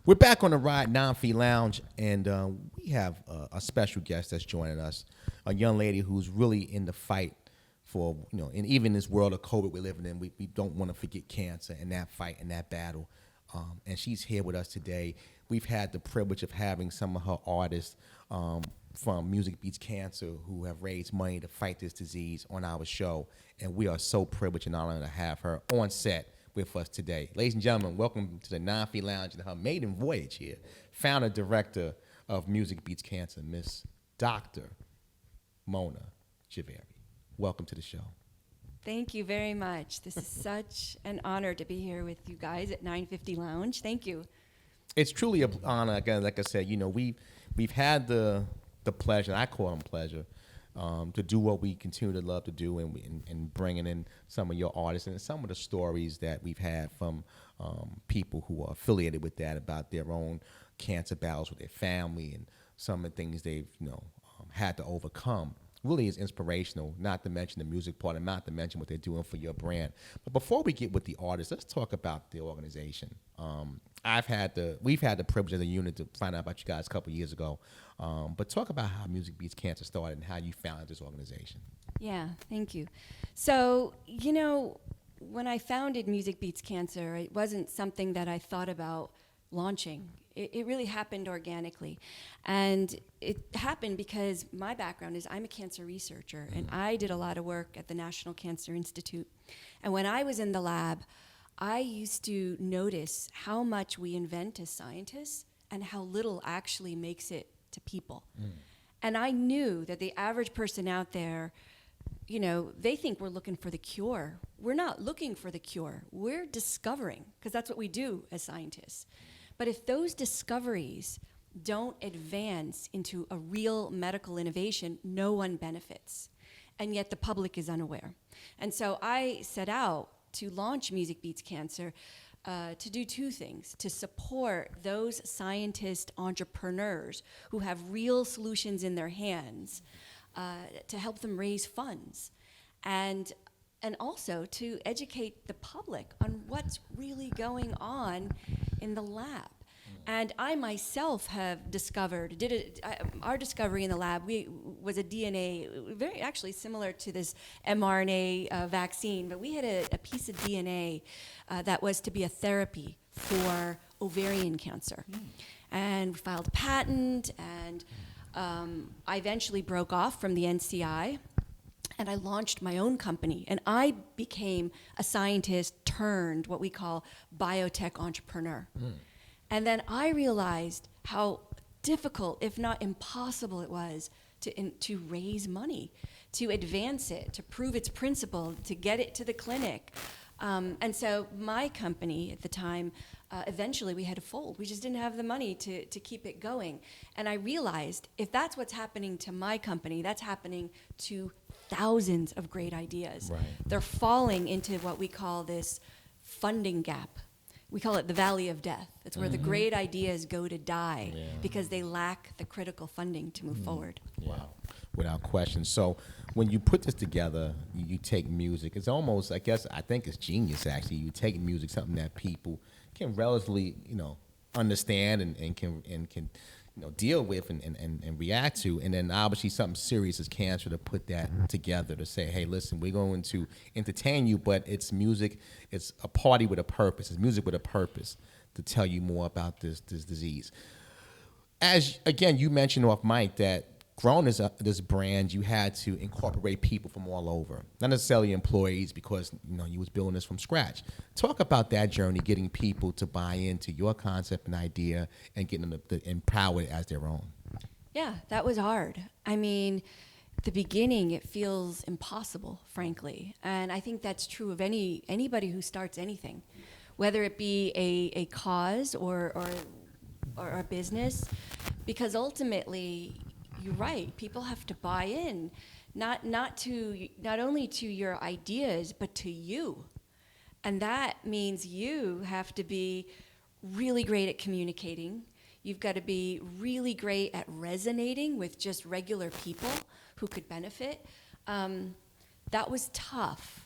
We're back on the Ride Non-Fee Lounge, and we have a special guest that's joining us, a young lady who's really in the fight for, and even this world of COVID we're living in, we don't want to forget cancer and that fight and that battle. And she's here with us today. We've had the privilege of having some of her artists from MusicBeatsCancer who have raised money to fight this disease on our show, and we are so privileged and honored to have her on set with us today. Ladies and gentlemen, welcome to the Non-Fee Lounge and her maiden voyage here, founder director of MusicBeatsCancer, Miss Dr. Mona Javeri. Welcome to the show. Thank you very much. This is such an honor to be here with you guys at 950 Lounge. Thank you. It's truly an honor. Again, like I said, we've had the pleasure, I call them pleasure, to do what we continue to love to do, and bringing in some of your artists and some of the stories that we've had from people who are affiliated with that about their own cancer battles with their family and some of the things they've had to overcome. Really is inspirational, not to mention the music part and not to mention what they're doing for your brand. But before we get with the artists, let's talk about the organization. We've had the privilege as a unit to find out about you guys a couple years ago. But talk about how MusicBeatsCancer started and how you founded this organization. Yeah, thank you. So, when I founded MusicBeatsCancer, it wasn't something that I thought about launching. It really happened organically. And it happened because my background is I'm a cancer researcher, and I did a lot of work at the National Cancer Institute. And when I was in the lab, I used to notice how much we invent as scientists and how little actually makes it to people. And I knew that the average person out there, they think we're looking for the cure. We're not looking for the cure. We're discovering, because that's what we do as scientists. But if those discoveries don't advance into a real medical innovation, no one benefits. And yet the public is unaware. And so I set out to launch MusicBeatsCancer to do two things: to support those scientist entrepreneurs who have real solutions in their hands, to help them raise funds, and also to educate the public on what's really going on in the lab. And I myself have discovered, our discovery in the lab was a DNA, very actually similar to this mRNA vaccine, but we had a piece of DNA that was to be a therapy for ovarian cancer. And we filed a patent, and I eventually broke off from the NCI, and I launched my own company, and I became a scientist turned what we call biotech entrepreneur. And then I realized how difficult, if not impossible, it was to raise money, to advance it, to prove its principle, to get it to the clinic. And so my company at the time, eventually we had to fold. We just didn't have the money to keep it going. And I realized if that's what's happening to my company, that's happening to thousands of great ideas. Right. They're falling into what we call this funding gap. We call it the valley of death. It's where the great ideas go to die because they lack the critical funding to move forward. Wow, without question. So when you put this together, you take music. It's almost, I think it's genius, actually. You take music, something that people can relatively, understand and can deal with and react to, and then obviously something serious as cancer, to put that together to say, hey, listen, we're going to entertain you, but it's music, it's a party with a purpose, it's music with a purpose to tell you more about this disease. As, again, you mentioned off mic that growing this brand, you had to incorporate people from all over, not necessarily employees, because you was building this from scratch. Talk about that journey, getting people to buy into your concept and idea and getting them to empower it as their own. Yeah, that was hard. I mean, the beginning, it feels impossible, frankly. And I think that's true of anybody who starts anything, whether it be a cause or a business, because ultimately, you're right, people have to buy in, not only to your ideas, but to you. And that means you have to be really great at communicating. You've got to be really great at resonating with just regular people who could benefit. That was tough.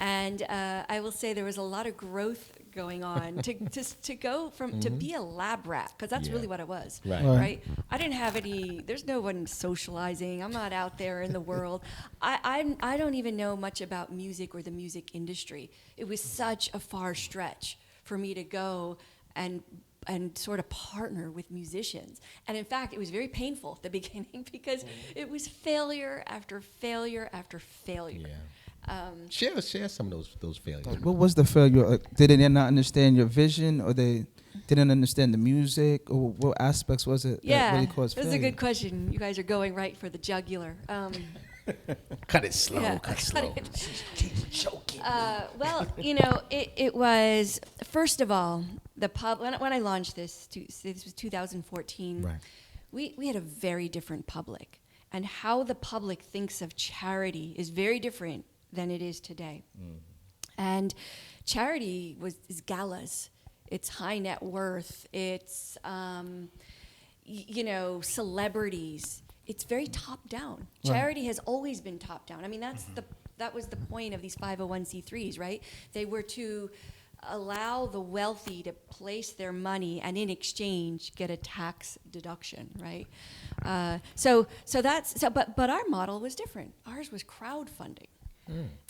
And I will say there was a lot of growth going on to go from to be a lab rat, because that's really what it was. Right. I didn't have there's no one socializing. I'm not out there in the world. I don't even know much about music or the music industry. It was such a far stretch for me to go and sort of partner with musicians. And in fact, it was very painful at the beginning because it was failure after failure after failure. Share some of those failures. What was the failure? Did they not understand your vision, or they didn't understand the music, or what aspects was it that really caused failure? That's a good question. You guys are going right for the jugular. Cut it slow. Yeah, cut slow. Keep choking. Well, it was, first of all, when I launched this was 2014. Right. We had a very different public, and how the public thinks of charity is very different than it is today. And charity is galas. It's high net worth. It's celebrities. It's very top down. Charity has always been top down. I mean, that was the point of these 501c3s, right? They were to allow the wealthy to place their money and in exchange get a tax deduction, right? But our model was different. Ours was crowdfunding.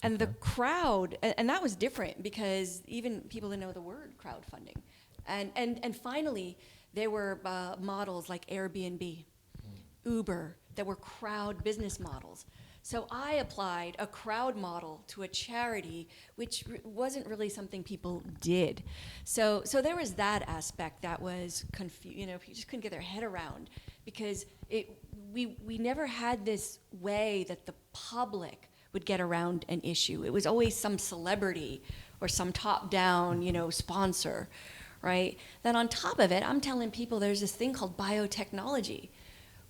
And the crowd, and that was different because even people didn't know the word crowdfunding. And finally, there were models like Airbnb, Uber, that were crowd business models. So I applied a crowd model to a charity, which wasn't really something people did. So there was that aspect that was you just couldn't get their head around, because we never had this way that the public would get around an issue. It was always some celebrity or some top-down, sponsor, right? Then on top of it, I'm telling people there's this thing called biotechnology,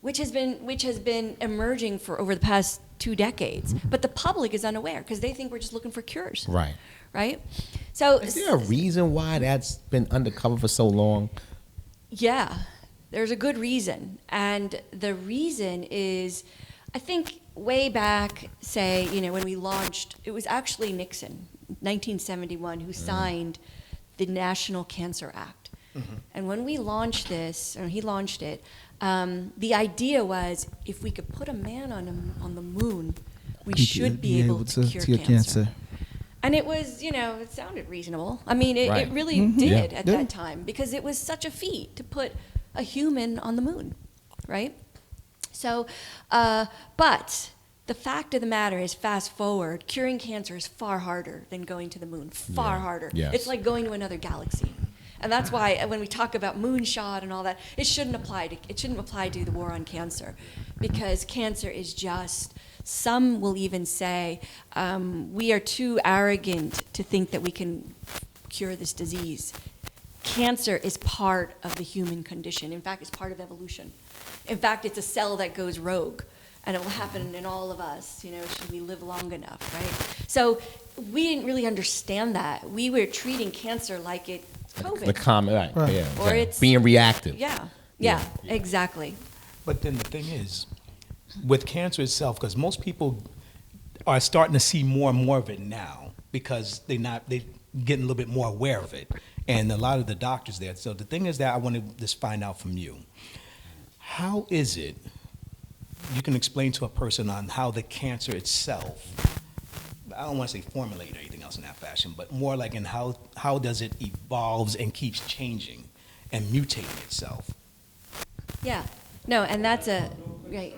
which has been emerging for over the past 2 decades, but the public is unaware because they think we're just looking for cures. Right? So is there a reason why that's been undercover for so long? Yeah, there's a good reason, and the reason is, I think way back, say, when we launched, it was actually Nixon, 1971, who signed the National Cancer Act. And when we launched this, or he launched it, the idea was if we could put a man on the moon, we should be able to cure cancer. And it was, it sounded reasonable. I mean, it really did at that time, because it was such a feat to put a human on the moon, right? So, but the fact of the matter is, fast forward, curing cancer is far harder than going to the moon, far harder. Yes. It's like going to another galaxy. And that's why when we talk about moonshot and all that, it shouldn't apply to the war on cancer, because cancer is just, some will even say, we are too arrogant to think that we can cure this disease. Cancer is part of the human condition. In fact, it's part of evolution. In fact, it's a cell that goes rogue, and it will happen in all of us, should we live long enough, right? So we didn't really understand that. We were treating cancer like it's COVID. The common, right. Yeah, or it's being reactive. Yeah, exactly. But then the thing is, with cancer itself, because most people are starting to see more and more of it now, because they're getting a little bit more aware of it, and a lot of the doctors there. So the thing is that I want to just find out from you, how is it you can explain to a person on how the cancer itself, I don't want to say formulate or anything else in that fashion, but more like in how does it evolves and keeps changing and mutating itself? Yeah, no, and that's right. I'm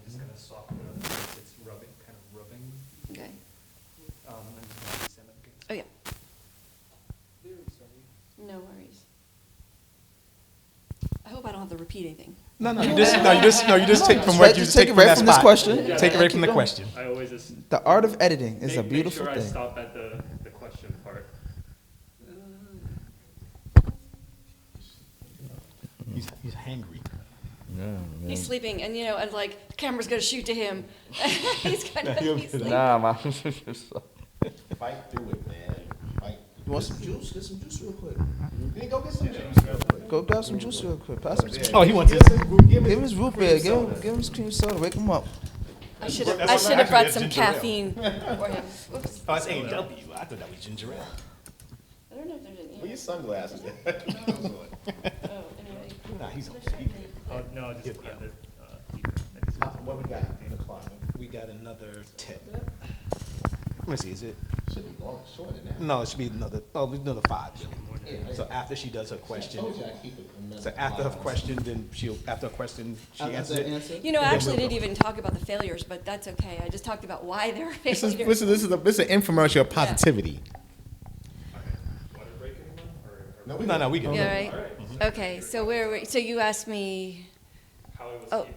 just gonna soften it up. It's rubbing, kind of rubbing. Okay. I'm just gonna stand up against. Oh yeah. Very sorry. No worries. I hope I don't have to repeat anything. No, you just take from what you Just take it right from this question. Take it right from the question. I always just The art of editing is a beautiful make sure thing. I stop at the question part. He's hangry. He's sleeping, and and like the camera's gonna shoot to him. He's gonna be sleeping. man. Fight through it, man. Fight. You want some juice? Get some juice real quick. Then go get some juice real quick. Go grab some juice real quick. Pass him some. Oh, he wants it. Give him his root beer. Give him his cream soda. Wake him up. I should have brought some caffeine for him. Oops. Oh, it's A&W. I thought that was ginger ale. I don't know if there's an sunglasses. Nah, he's on. Oh, no, just Yeah. under, What we got in the closet? We got another tip. Let me see, is it? Should be long, shorter than that. No, it should be another 5. So after she does her question, so after her question, then after her question, she answers it. You know, I actually didn't even talk about the failures, but that's okay. I just talked about why they're This is failures. this is an infomercial of positivity. water break anyone, or No, we good. Yeah, right? Okay, so so you asked me, how it was Oh.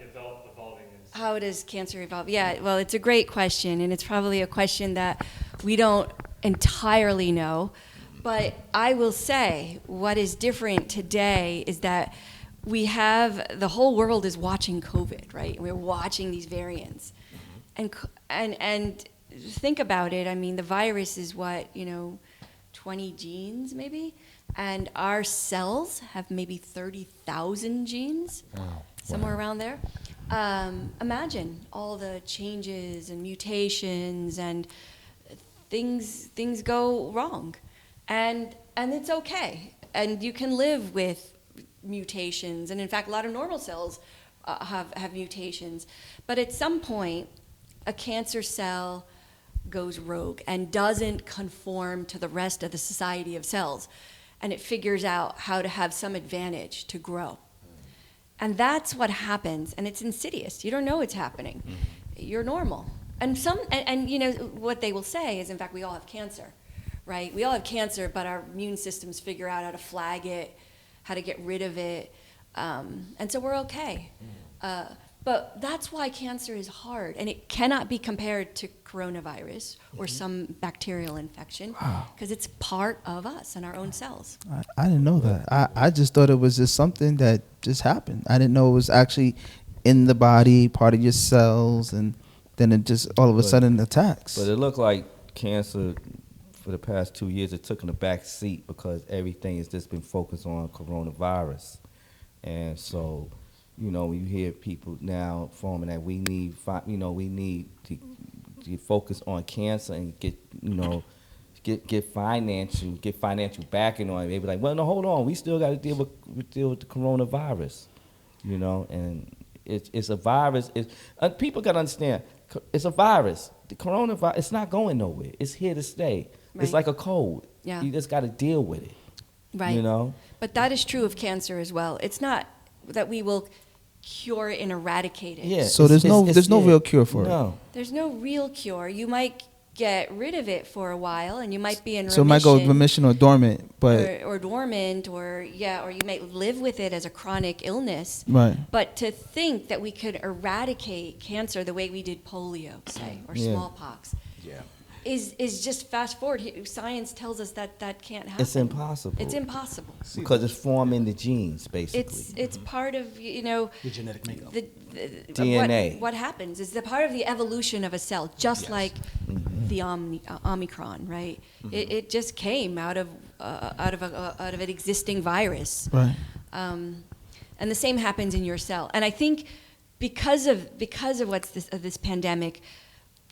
evolving is. how does cancer evolve? Yeah, well, it's a great question, and it's probably a question that we don't entirely know. But I will say what is different today is that the whole world is watching COVID, right? We're watching these variants. And think about it, I mean, the virus is what, 20 genes maybe? And our cells have maybe 30,000 genes, somewhere around there. Imagine all the changes and mutations and things go wrong. And it's okay. And you can live with mutations. And in fact, a lot of normal cells have mutations. But at some point, a cancer cell goes rogue and doesn't conform to the rest of the society of cells. And it figures out how to have some advantage to grow. And that's what happens. And it's insidious. You don't know it's happening. You're normal. And what they will say is, in fact, we all have cancer. Right? We all have cancer, but our immune systems figure out how to flag it, how to get rid of it, and so we're okay. But that's why cancer is hard, and it cannot be compared to coronavirus or some bacterial infection, because it's part of us and our own cells. I didn't know that. I just thought it was just something that just happened. I didn't know it was actually in the body, part of your cells, and then it just all of a sudden attacks. But it looked like cancer for the past 2 years, it took in the back seat because everything has just been focused on coronavirus. And so, when you hear people now forming that we need to focus on cancer and get financial backing on it. They be like, well, no, hold on, we still got to deal with the coronavirus, and it's a virus. People got to understand, it's a virus. The coronavirus, it's not going nowhere. It's here to stay. Right. It's like a cold. Yeah. You just got to deal with it. Right. You But that is true of cancer as well. It's not that we will cure it and eradicate it. Yeah. So there's no real cure for it. No. There's no real cure. You might get rid of it for a while, and you might be in remission. So it might go remission or dormant, but or dormant, or you might live with it as a chronic illness. right. But to think that we could eradicate cancer the way we did polio, say, or Yeah. smallpox, is just fast forward. Science tells us that can't happen. It's impossible. It's impossible. Because it's forming the genes, basically. It's part of The genetic makeup. the DNA. What happens is the part of the evolution of a cell, just like the Omicron, right? It just came out of an existing virus, Right. and the same happens in your cell. And I think because of this pandemic,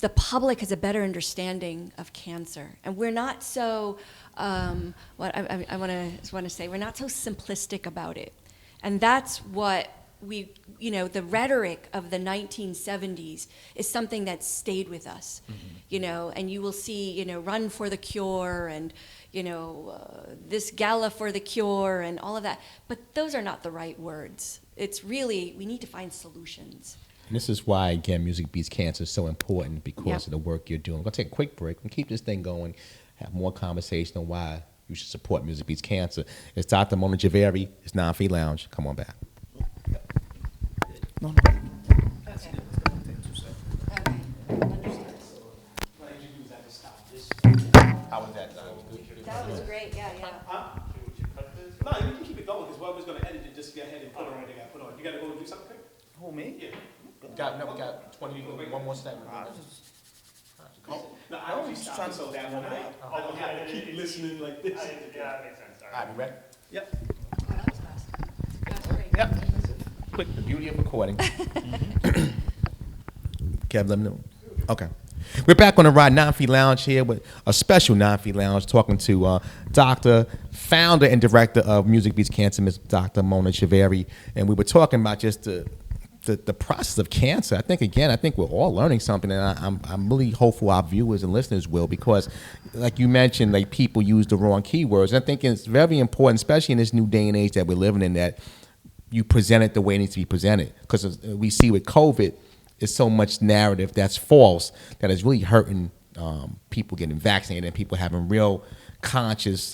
the public has a better understanding of cancer, and we're not so. What I want to say, we're not so simplistic about it, and that's what the rhetoric of the 1970s is something that stayed with us, and you will see, run for the cure and, this gala for the cure and all of that. But those are not the right words. It's really, we need to find solutions. And this is why, again, Music Beats Cancer is so important because Yep. of the work you're doing. We're going to take a quick break and keep this thing going, have more conversation on why you should support Music Beats Cancer. It's Dr. Mona Javeri. It's Non-Fee Lounge. Come on back. How was that? That was great, yeah. Would you cut this? No, you can keep it going because whoever's going to edit it, just go ahead and put on what they got to put on. You got to go and do something quick? Who, me? Yeah. We got 20, one more segment. No, I was just trying to slow down. I don't have to keep listening like this. Yeah, that makes sense. All right, we ready? Yep. Oh, that was fast. That was great. Yep. Quick, the beauty of recording. Kev, let me know. Okay. We're back on the Rod Non-Fee Lounge here with a special Non-Fee Lounge, talking to Dr., founder and director of Music Beats Cancer, Ms. Dr. Mona Chaveri, and we were talking about just the process of cancer. I think we're all learning something, and I'm really hopeful our viewers and listeners will, because like you mentioned, like people use the wrong keywords. And I think it's very important, especially in this new day and age that we're living in, that you present it the way it needs to be presented. Because we see with COVID, it's so much narrative that's false that is really hurting people getting vaccinated and people having real conscious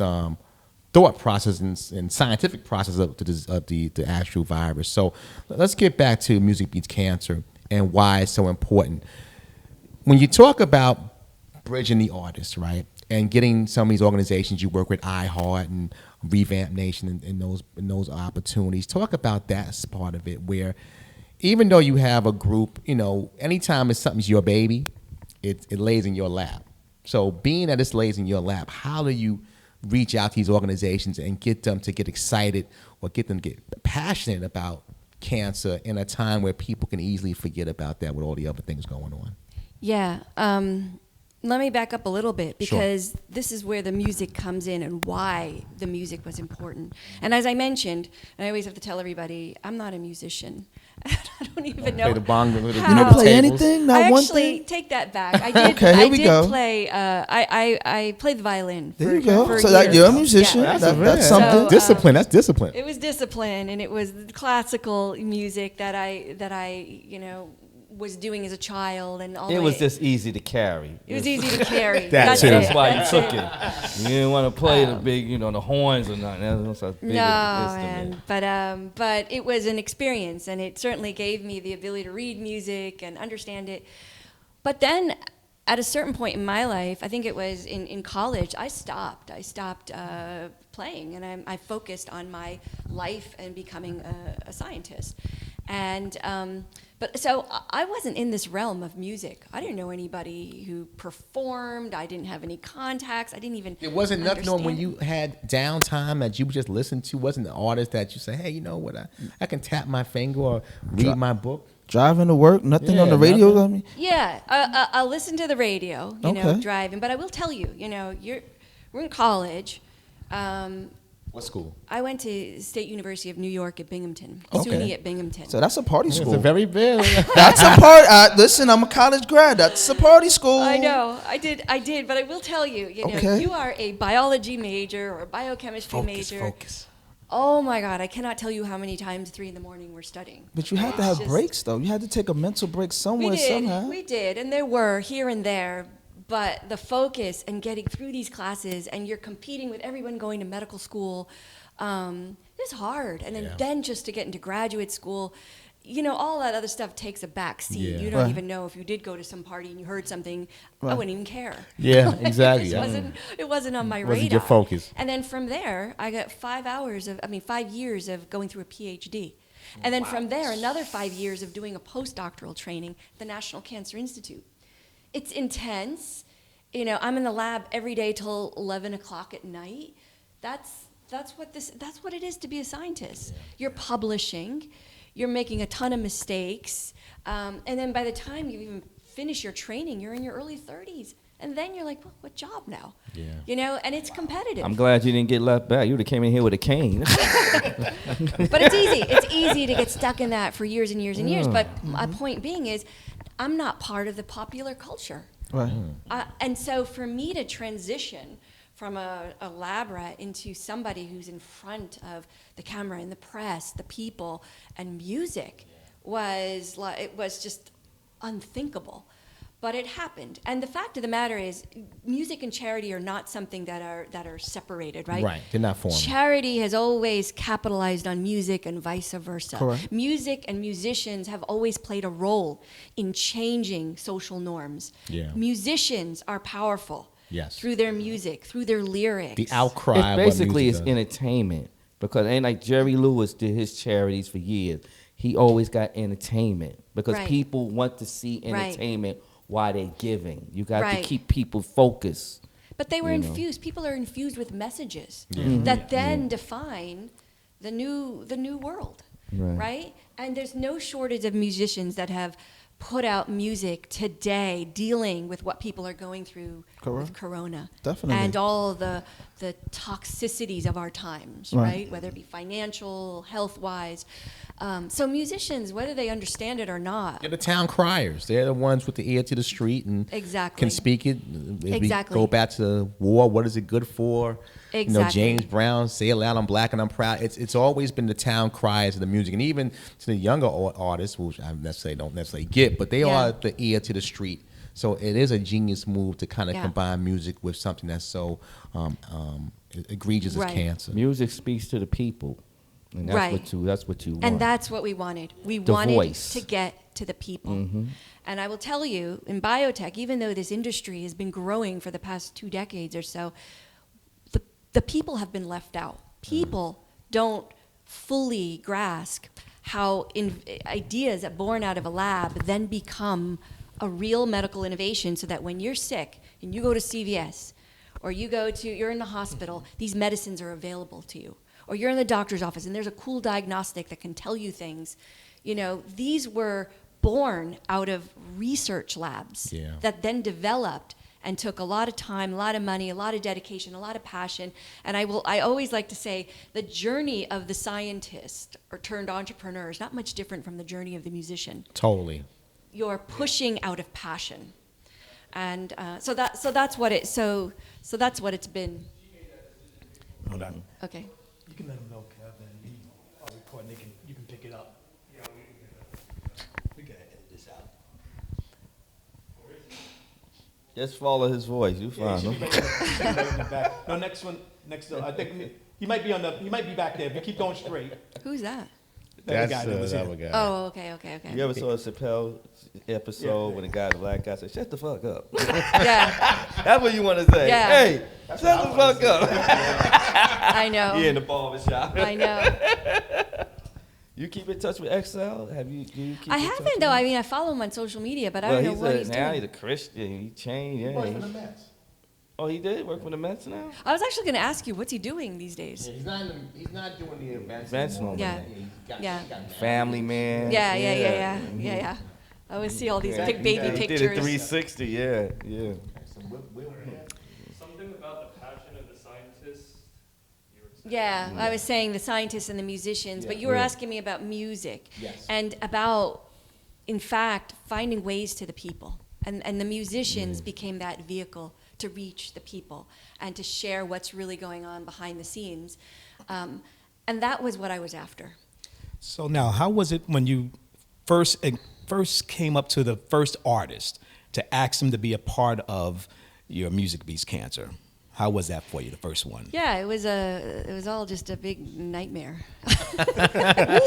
thought process and scientific process of the actual virus. So let's get back to Music Beats Cancer and why it's so important. When you talk about bridging the artist, right, and getting some of these organizations you work with, iHeart and Revamp Nation and those opportunities, talk about that as part of it, where even though you have a group, anytime it's something's your baby, it lays in your lap. So being that it lays in your lap, how do you reach out to these organizations and get them to get excited or get them to get passionate about cancer in a time where people can easily forget about that with all the other things going on? Yeah. Let me back up a little bit, Sure. because this is where the music comes in and why the music was important. And as I mentioned, and I always have to tell everybody, I'm not a musician. I don't even know. Play the bongo, You don't play tables. anything? Not I one actually thing? take that back. I did. Okay, here I we did go. play. I played the violin. There for, you go. For So that years. you're a musician. Yeah. That's So, something. Discipline. That's discipline. It was discipline, and it was classical music that I was doing as a child, and all. It was just easy to carry. It was easy to carry. That's That's it. why you That's took it. You didn't want to play the big, the horns or nothing. That was a big No, instrument. man. But it was an experience, and it certainly gave me the ability to read music and understand it. But then, at a certain point in my life, I think it was in college, I stopped. I stopped playing, and I focused on my life and becoming a scientist. And but so I wasn't in this realm of music. I didn't know anybody who performed. I didn't have any contacts. I didn't even. It wasn't nothing on when understand. you had downtime that you would just listen to. Wasn't the artist that you say, hey, you know what? I can tap my finger or read my book. Driving to work, nothing Yeah, on the radio. nothing. I mean, Yeah, I'll listen to the radio, Okay. driving. But I will tell you, we're in college. What school? I went to State University of New York at Binghamton, Okay. SUNY at Binghamton. so that's a party It's school. a very big. That's a part. Listen, I'm a college grad. That's a party school. I know, I did, but I will tell you, Okay. you are a biology major or a biochemistry major. Focus. Oh my God, I cannot tell you how many times 3 a.m. we're studying. But you had to It's have just- breaks, though. You had to take a mental break somewhere, somehow. We did, and there were here and there, but the focus and getting through these classes, and you're competing with everyone going to medical school, it's hard. And then just to get into graduate school, all that other stuff takes a back seat. Yeah. You don't Right. even know if you did go to some party and you heard something, I Right. wouldn't even care. Yeah, exactly. It wasn't on my Wasn't radar. your focus. And then from there, I got 5 years of going through a PhD. And then from there, another 5 years of doing a postdoctoral training at the National Cancer Institute. It's intense. I'm in the lab every day till 11 o'clock at night. That's what it is to be a scientist. You're publishing, you're making a ton of mistakes, and then by the time you even finish your training, you're in your early 30s. And then you're like, well, what job now? Yeah. And it's competitive. I'm glad you didn't get left back. You would have came in here with a cane. But it's easy. It's easy to get stuck in that for years and years and years. But my point being is, I'm not part of the popular culture. Right. And so for me to transition from a lab rat into somebody who's in front of the camera and the press, the people, and music it was just unthinkable. But it happened. And the fact of the matter is, music and charity are not something that are separated, right? Right. They're not formal. Charity has always capitalized on music and vice versa. Correct. Music and musicians have always played a role in changing social norms. Yeah. Musicians are powerful. Yes. Through their music, through their lyrics. The outcry. It's of what basically music it's does. entertainment, because it ain't like Jerry Lewis did his charities for years. He always got entertainment because Right. people want to see Right. entertainment while they're giving. You got to Right. keep people focused. But they were You know. infused. People are infused with messages that then define the new world, Right. right? And there's no shortage of musicians that have put out music today dealing with what people are going through with Corona. Definitely. And all the toxicities of our times, Right. right? Whether it be financial, health-wise. So musicians, whether they understand it or not, They're the town criers. They're the ones with the ear to the street and Exactly. can speak it. If Exactly. we go back to war, what is it good for? You know, Exactly. James Brown, Say It Loud, I'm Black and I'm Proud. It's always been the town criers of the music. And even to the younger artists, which I don't necessarily get, but they Yeah. are the ear to the street. So it is a genius move to kind of Yeah. combine music with something that's so egregious Right. as cancer. Music speaks to the people, and Right. that's what you want. and that's what we wanted. We The wanted voice. to get to the people. Mm-hmm. And I will tell you, in biotech, even though this industry has been growing for the past 2 decades or so, the people have been left out. People don't fully grasp how ideas that born out of a lab then become a real medical innovation, so that when you're sick and you go to CVS or you're in the hospital, these medicines are available to you. Or you're in the doctor's office and there's a cool diagnostic that can tell you things. You know, these were born out of research labs Yeah. that then developed and took a lot of time, a lot of money, a lot of dedication, a lot of passion. And I always like to say the journey of the scientist or turned entrepreneur is not much different from the journey of the musician. Totally. You're pushing out of passion. And so that's what it's been. Hold on. Okay. You can let them know, Kevin. We are recording. You can pick it up. We gotta edit this out. Just follow his voice. You find him. No, next one. Next, I think he might be back there. If you keep going straight. Who's that? That guy that was here. guy. Oh, okay. You ever saw a Chappelle episode when the black guy said, "Shut the fuck up"? Yeah, That's what you want to say. Yeah. Hey, shut the fuck up. I know. He in the barbershop. I know. You keep in touch with XL? Have you? Do you keep I in touch haven't with though. him? I mean, I follow him on social media, but I Well, don't know what he's now doing. he's a Christian. He changed. Yeah. Works for the Mets. Oh, he did work for the Mets now. I was actually going to ask you, what's he doing these days? He's not doing the events. Events anymore. no Yeah. Yeah. Family man. Yeah. I always see all these Yeah, big baby he pictures. did a 360. Yeah. Something about the passion of the scientists. You were saying. Yeah, I was saying the scientists and the musicians, but you were Yeah. asking me about music. Yes. And about, in fact, finding ways to the people. And the musicians became that vehicle to reach the people and to share what's really going on behind the scenes. And that was what I was after. So now, how was it when you first came up to the first artist to ask them to be a part of your Music Beats Cancer? How was that for you, the first one? Yeah, it was all just a big nightmare.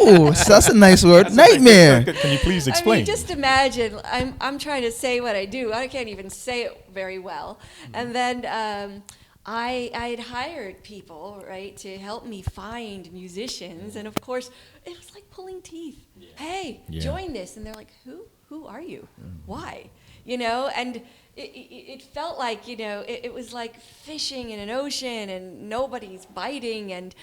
Ooh, so that's a nice word. Nightmare. Can you please I explain? mean, just imagine, I'm trying to say what I do. I can't even say it very well. And then I'd hired people, right, to help me find musicians. And of course, it was like pulling teeth. Hey, Yeah. join this. And they're like, who are you? Why? You know, and it felt like, you know, it was like fishing in an ocean and nobody's biting. And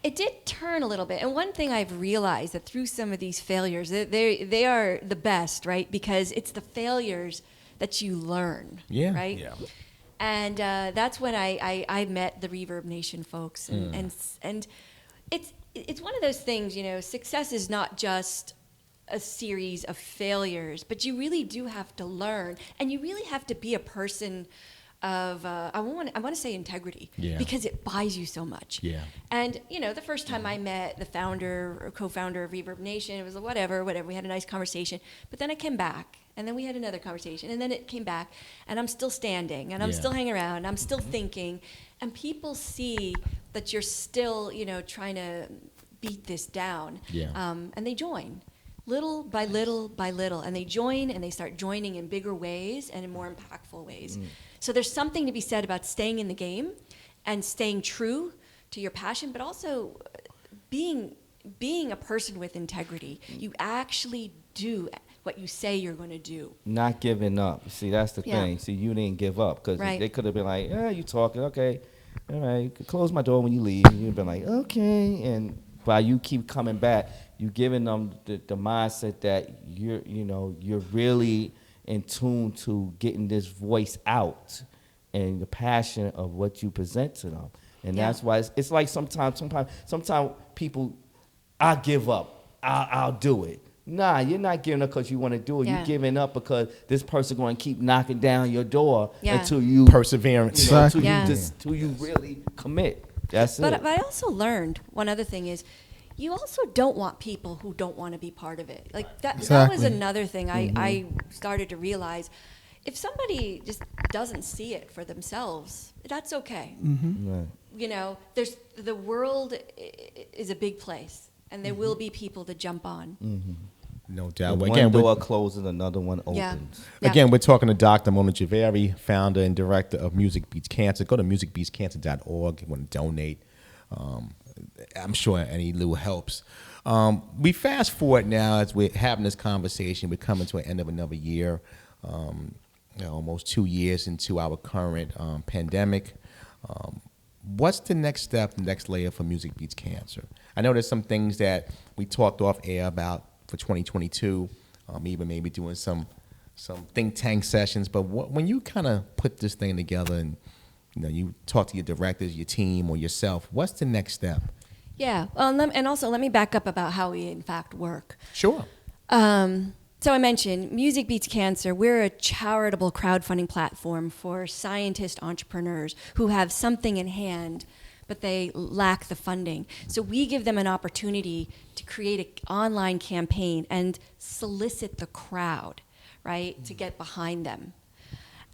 it did turn a little bit. And one thing I've realized that through some of these failures, they are the best, right? Because it's the failures that you learn, Yeah. right? Yeah. And that's when I met the Reverb Nation folks. And it's one of those things, you know, success is not just a series of failures, but you really do have to learn, and you really have to be a person of I want to say integrity, Yeah. because it buys you so much. Yeah. And you know, the first time I met the founder or co-founder of Reverb Nation, it was whatever. We had a nice conversation, but then I came back, and then we had another conversation, and then it came back, and I'm still standing, and I'm Yeah. still hanging around, and I'm still thinking, and people see that you're still, you know, trying to beat this down, Yeah. and they join. Little by little by little, and they join, and they start joining in bigger ways and in more impactful ways. So there's something to be said about staying in the game and staying true to your passion, but also being a person with integrity. You actually do what you say you're going to do. Not giving up. See, that's the Yeah. thing. See, you didn't give up because Right. they could have been like, "Yeah, you talking? Okay, all right. Close my door when you leave." And you'd been like, "Okay," by you keep coming back, you giving them the mindset that you're really in tune to getting this voice out and the passion of what you present to them. And that's why it's like sometimes people, I give up, I'll do it. Nah, you're not giving up because you want to do it. Yeah. You're giving up because this person going to keep knocking down your door Yeah. until you Perseverance. until Yeah. until you really commit. That's it. But I also learned one other thing is, you also don't want people who don't want to be part of it. Like that was Exactly. another thing I started to realize. If somebody just doesn't see it for themselves, that's okay. Right. You know, the world is a big place, and there will be people to jump on. No doubt. One Again, door closes, another one opens. Yeah. Yeah. Again, we're talking to Dr. Mona Javeri, founder and director of Music Beats Cancer. Go to musicbeatscancer.org if you want to donate. I'm sure any little helps. We fast forward now as we're having this conversation. We're coming to an end of another year, almost 2 years into our current pandemic. What's the next step, the next layer for Music Beats Cancer? I know there's some things that we talked off air about for 2022, even maybe doing some think tank sessions. But when you kind of put this thing together and you talk to your directors, your team, or yourself, what's the next step? Yeah. And also, let me back up about how we in fact work. Sure. So I mentioned Music Beats Cancer. We're a charitable crowdfunding platform for scientist entrepreneurs who have something in hand, but they lack the funding. So we give them an opportunity to create an online campaign and solicit the crowd, right, to get behind them.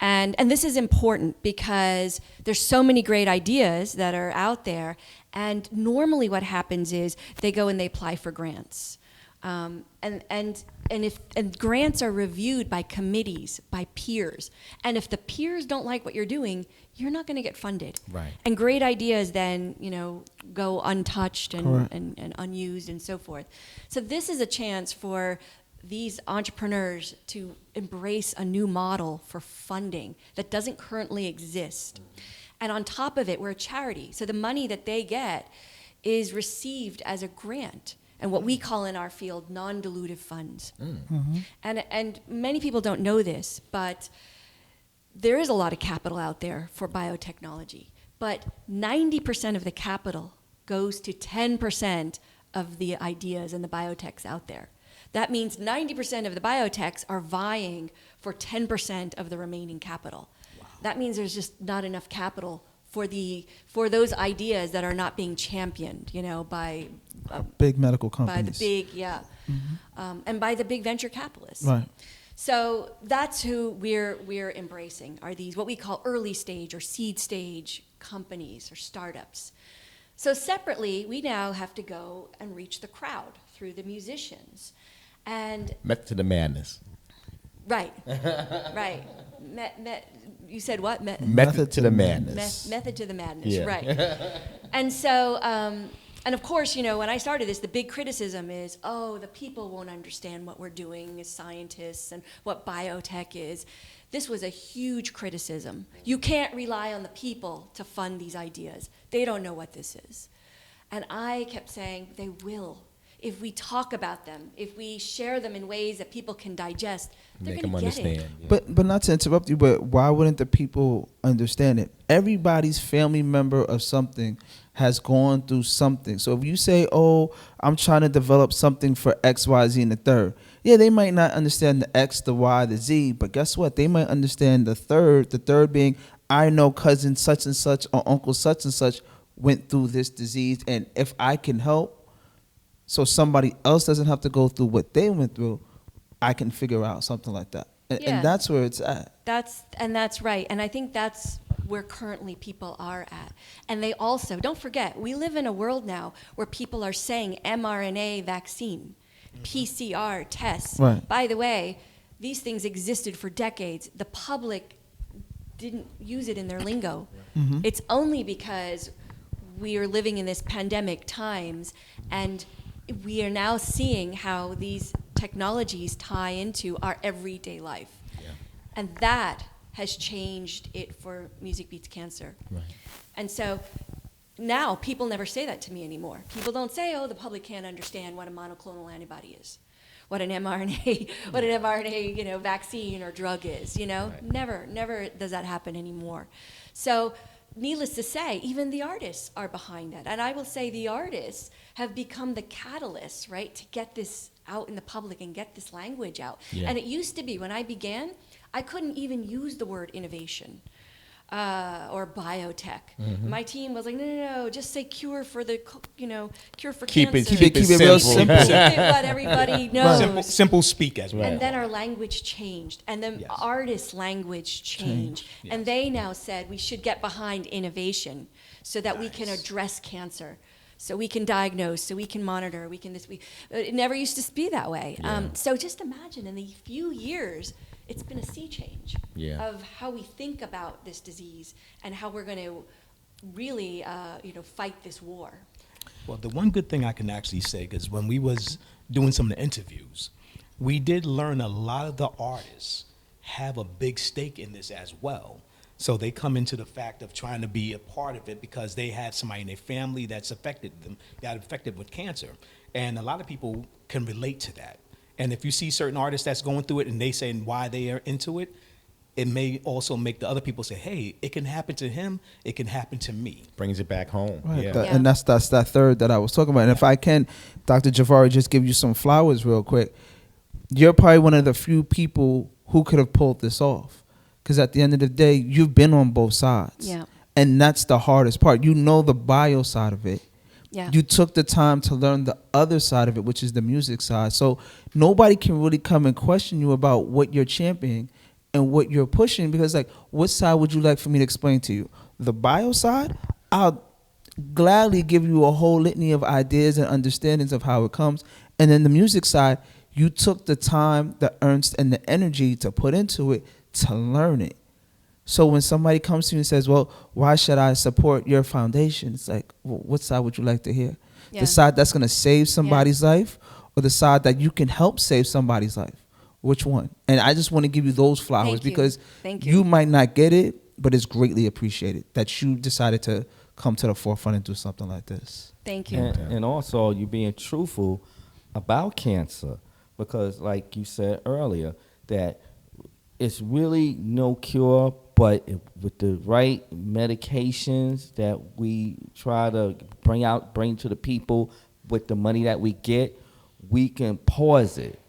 And this is important because there's so many great ideas that are out there, and normally what happens is they go and they apply for grants. And grants are reviewed by committees, by peers. And if the peers don't like what you're doing, you're not going to get funded. Right. And great ideas then, go untouched Correct. and unused and so forth. So this is a chance for these entrepreneurs to embrace a new model for funding that doesn't currently exist. And on top of it, we're a charity. So the money that they get is received as a grant, and what we call in our field non-dilutive funds. And many people don't know this, but there is a lot of capital out there for biotechnology. But 90% of the capital goes to 10% of the ideas and the biotechs out there. That means 90% of the biotechs are vying for 10% of the remaining capital. Wow. That means there's just not enough capital for those ideas that are not being championed, by Big medical by companies. the big, and by the big venture capitalists. Right. So that's who we're embracing, are these what we call early stage or seed stage companies or startups. So separately, we now have to go and reach the crowd through the musicians. And Method to the madness. right. You said what? Method to the madness. Method to the madness, Yeah. right. And so, and of course, when I started this, the big criticism is, the people won't understand what we're doing as scientists and what biotech is. This was a huge criticism. You can't rely on the people to fund these ideas. They don't know what this is. And I kept saying, they will. If we talk about them, if we share them in ways that people can digest, they're Make going them to get understand. it. Yeah. But not to interrupt you, but why wouldn't the people understand it? Everybody's family member of something has gone through something. So if you say, I'm trying to develop something for X, Y, Z, and the third. Yeah, they might not understand the X, the Y, the Z, but guess what? They might understand the third being, I know cousin such and such or uncle such and such went through this disease, and if I can help, so somebody else doesn't have to go through what they went through, I can figure out something like that. Yeah. And that's where it's at. That's right. And I think that's where currently people are at. And they also, don't forget, we live in a world now where people are saying mRNA vaccine, PCR tests. Right. By the way, these things existed for decades. The public didn't use it in their lingo. Mm-hmm. It's only because we are living in this pandemic times, and we are now seeing how these technologies tie into our everyday life. Yeah. And that has changed it for Music Beats Cancer. Right. And so now people never say that to me anymore. People don't say, oh, the public can't understand what a monoclonal antibody is, what an mRNA, vaccine or drug is, Right. Never does that happen anymore. So needless to say, even the artists are behind that. And I will say the artists have become the catalyst, right, to get this out in the public and get this language out. Yeah. And it used to be, when I began, I couldn't even use the word innovation or biotech. Mm-hmm. My team was like, no, just say cure for cure for Keep cancer. it Keep it real simple. simple. Keep it what everybody knows. Simple speak as well. And then our language changed, and then Yes. artists' language changed. And they now said we should get behind innovation so that we can Nice. address cancer, so we can diagnose, so we can monitor, it never used to be that way. Yeah. So just imagine in the few years, it's been a sea change Yeah. of how we think about this disease and how we're going to really, fight this war. Well, the one good thing I can actually say, because when we was doing some of the interviews, we did learn a lot of the artists have a big stake in this as well. So they come into the fact of trying to be a part of it because they had somebody in their family that's got affected with cancer. And a lot of people can relate to that. And if you see certain artists that's going through it and they saying why they are into it, it may also make the other people say, hey, it can happen to him, it can happen to me. Brings it back home. Right, Yeah. that- and that's that third that I was talking about. And if I can, Dr. Javari, just give you some flowers real quick. You're probably one of the few people who could have pulled this off, because at the end of the day, you've been on both sides. Yeah. And that's the hardest part. You know the bio side of it. Yeah. You took the time to learn the other side of it, which is the music side. So nobody can really come and question you about what you're championing and what you're pushing, because like, what side would you like for me to explain to you? The bio side, I'll gladly give you a whole litany of ideas and understandings of how it comes. And then the music side, you took the time, the earnest, and the energy to put into it to learn it. So when somebody comes to you and says, well, why should I support your foundation? It's like, well, what side would you like to hear? Yeah. The side that's going to save somebody's life, or the side that you can help save somebody's life? Which one? And I just want to give you those flowers. Thank you. Because Thank you you. might not get it, but it's greatly appreciated that you decided to come to the forefront and do something like this. Thank you. And also you being truthful about cancer, because like you said earlier, that it's really no cure, but with the right medications that we try to bring to the people with the money that we get, we can pause it.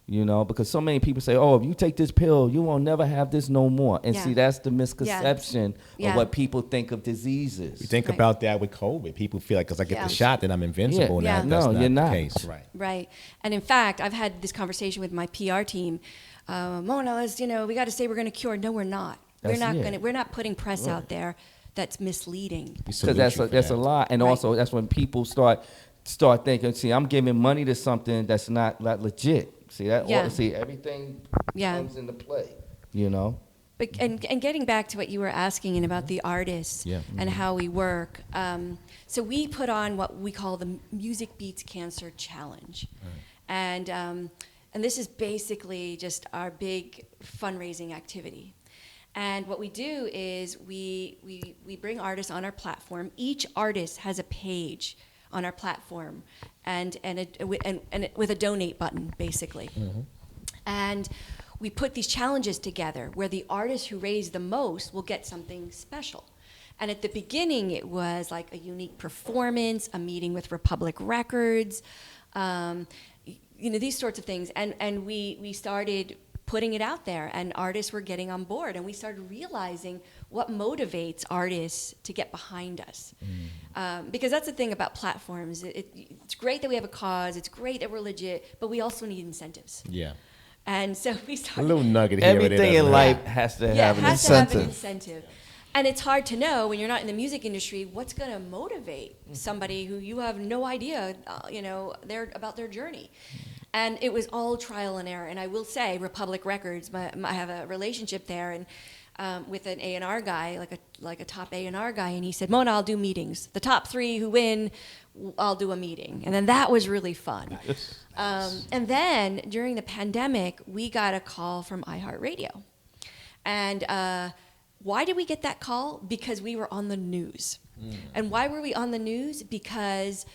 Because so many people say, oh, if you take this pill, you will never have this no more. And Yeah. see, that's the misconception Yeah. of what people think of diseases. You think Right. about that with COVID. People feel like because I get Yeah. the shot, then I'm invincible. Yeah. Now that's No, not you're the not. case. Right. Right. And in fact, I've had this conversation with my PR team. Mona, we got to say we're going to cure. No, we're not. We're not putting press out there that's misleading. We Because salute that's you a, for that's that. a lie, and Right. also that's when people start thinking. See, I'm giving money to something that's not legit. See that? Yeah. See, everything Yeah. comes into play. But, and getting back to what you were asking and about the artists Yeah. and how we work, so we put on what we call the Music Beats Cancer Challenge, and this is basically just our big fundraising activity. And what we do is we bring artists on our platform. Each artist has a page on our platform, and with a donate button, basically. And we put these challenges together where the artist who raised the most will get something special. And at the beginning, it was like a unique performance, a meeting with Republic Records, these sorts of things. And we started putting it out there, and artists were getting on board, and we started realizing what motivates artists to get behind us. Because that's the thing about platforms. It's great that we have a cause, it's great that we're legit, but we also need incentives. Yeah. And so we A started. little nugget here. Everything in Yeah. life has to Yeah, have it an has to have an incentive. incentive. And it's hard to know when you're not in the music industry what's going to motivate somebody who you have no idea, about their journey. And it was all trial and error. And I will say, Republic Records, I have a relationship there, and with an A&R guy, like a top A&R guy, and he said, Mona, I'll do meetings. The top 3 who win, I'll do a meeting. And then that was really fun. And then during the pandemic, we got a call from iHeartRadio. And why did we get that call? Because we were on the news. And why were we on the news? Because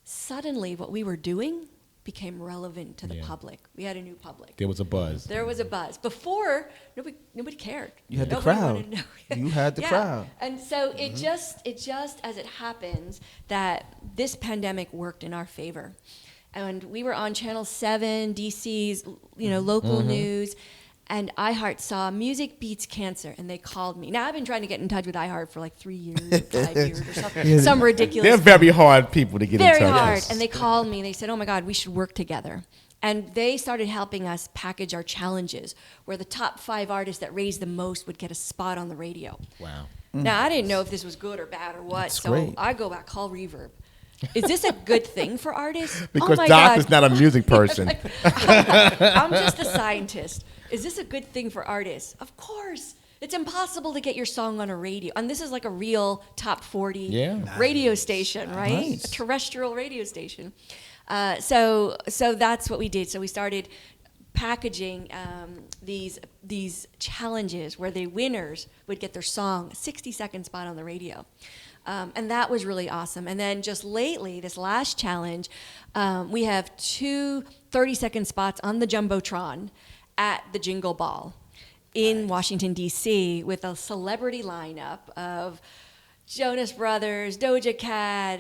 suddenly what we were doing became relevant to the public. We had a new public. There was a buzz. There was a buzz. Before, nobody cared. You had the Nobody crowd. wanted to know. You had the crowd. And so it just as it happens that this pandemic worked in our favor. And we were on Channel 7, DC's, local news, and iHeart saw Music Beats Cancer, and they called me. Now, I've been trying to get in touch with iHeart for like 3 years, 5 years, or something, some ridiculous. They're very hard people to get in touch Very with. hard. And they called me, and they said, oh, my God, we should work together. And they started helping us package our challenges, where the top 5 artists that raised the most would get a spot on the radio. Wow. Now, I didn't know if this was good or bad or what, That's so great. I go back, call Reverb. Is this a good thing for artists? Because oh my Doc's God. not a music person. I'm just a scientist. Is this a good thing for artists? Of course. It's impossible to get your song on a radio. And this is like a real top 40 radio station, right? Nice. A terrestrial radio station. So that's what we did. So we started packaging these challenges where the winners would get their song, a 60-second spot on the radio. And that was really awesome. And then just lately, this last challenge, we have 2 30-second spots on the Jumbotron at the Jingle Ball in Washington, D.C. with a celebrity lineup of Jonas Brothers, Doja Cat,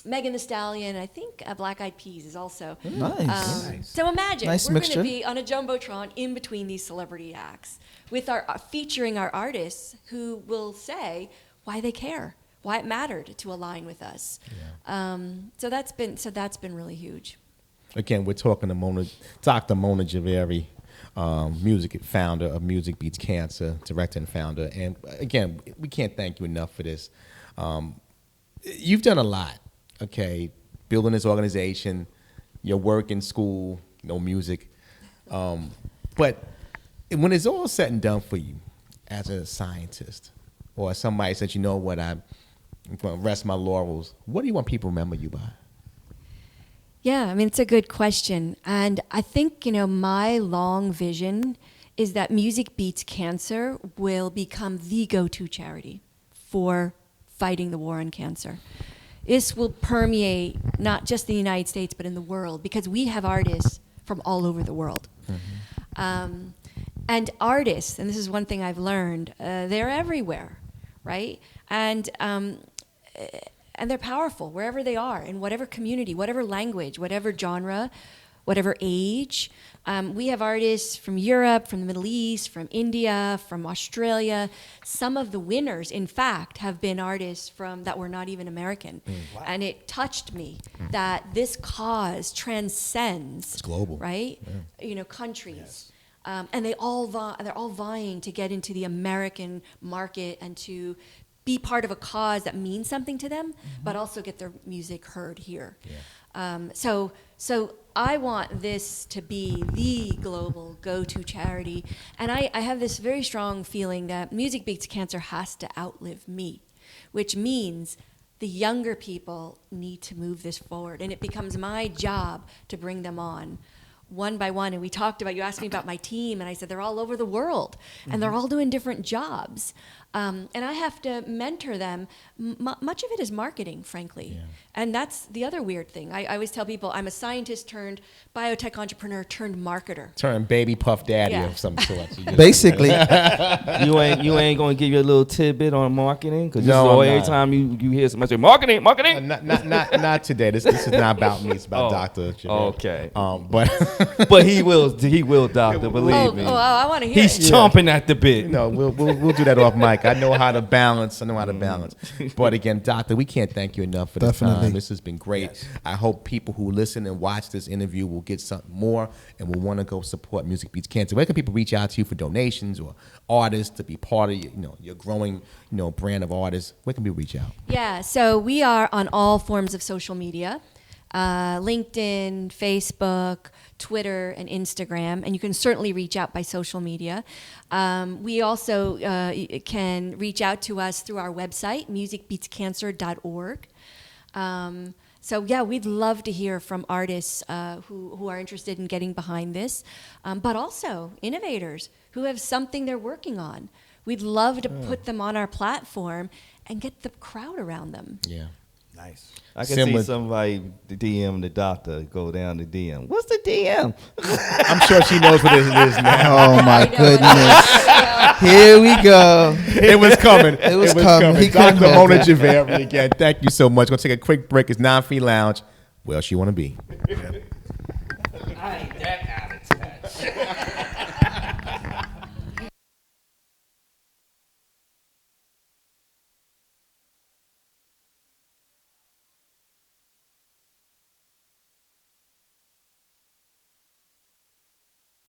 Megan Thee Stallion, I think Black Eyed Peas is also. Nice. So imagine, Nice we're going mixture. to be on a Jumbotron in between these celebrity acts with featuring our artists who will say why they care, why it mattered to align with us. So that's been really huge. Again, we're talking to Dr. Mona Javeri, music founder of Music Beats Cancer, director and founder. And again, we can't thank you enough for this. You've done a lot, okay? Building this organization, your work in school, music. But when it's all said and done for you as a scientist or somebody says, you know what, I'm going to rest my laurels, what do you want people to remember you by? Yeah, I mean, it's a good question. And I think, my long vision is that Music Beats Cancer will become the go-to charity for fighting the war on cancer. This will permeate not just the United States, but in the world, because we have artists from all over the world. And artists, and this is one thing I've learned, they're everywhere, right? And they're powerful wherever they are, in whatever community, whatever language, whatever genre, whatever age. We have artists from Europe, from the Middle East, from India, from Australia. Some of the winners, in fact, have been artists that were not even American. Wow. And it touched me that this cause transcends. It's global. Right? Yeah. Countries. Yes. And they're all vying to get into the American market and to be part of a cause that means something to them, but also get their music heard here. Yeah. So I want this to be the global go-to charity, and I have this very strong feeling that Music Beats Cancer has to outlive me, which means the younger people need to move this forward, and it becomes my job to bring them on one by one. And you asked me about my team, and I said they're all over the world, and they're all doing different jobs. And I have to mentor them. Much of it is marketing, frankly. Yeah. And that's the other weird thing. I always tell people I'm a scientist turned biotech entrepreneur turned marketer. Turn baby puff daddy of some sort. Basically. you ain't gonna give you a little tidbit on marketing, because every time you hear somebody say marketing. Not today. This is not about me. It's about Dr. Javeri. Okay. But he will, doctor. Believe me. Oh, I want to hear He's it. chomping at the bit. We'll do that off mic. I know how to balance. But again, Doctor, we can't thank you enough for this time. This has been great. Yes. I hope people who listen and watch this interview will get something more and will want to go support Music Beats Cancer. Where can people reach out to you for donations or artists to be part of your growing brand of artists? Where can we reach out? Yeah, so we are on all forms of social media. LinkedIn, Facebook, Twitter, and Instagram, and you can certainly reach out by social media. We also can reach out to us through our website, musicbeatscancer.org. So yeah, we'd love to hear from artists who are interested in getting behind this, but also innovators who have something they're working on, We'd love to put them on our platform and get the crowd around them. Yeah. Nice. I can Similar- see somebody DM the doctor, go down the DM. What's the DM? I'm sure she knows what it is now. Oh my I know, goodness. Here we go. It was coming. It was coming. He couldn't Dr. help Mona it. Javeri again. Thank you so much. Gonna take a quick break. It's Non-Fee Lounge. Where else you want to be? I ain't that out of touch.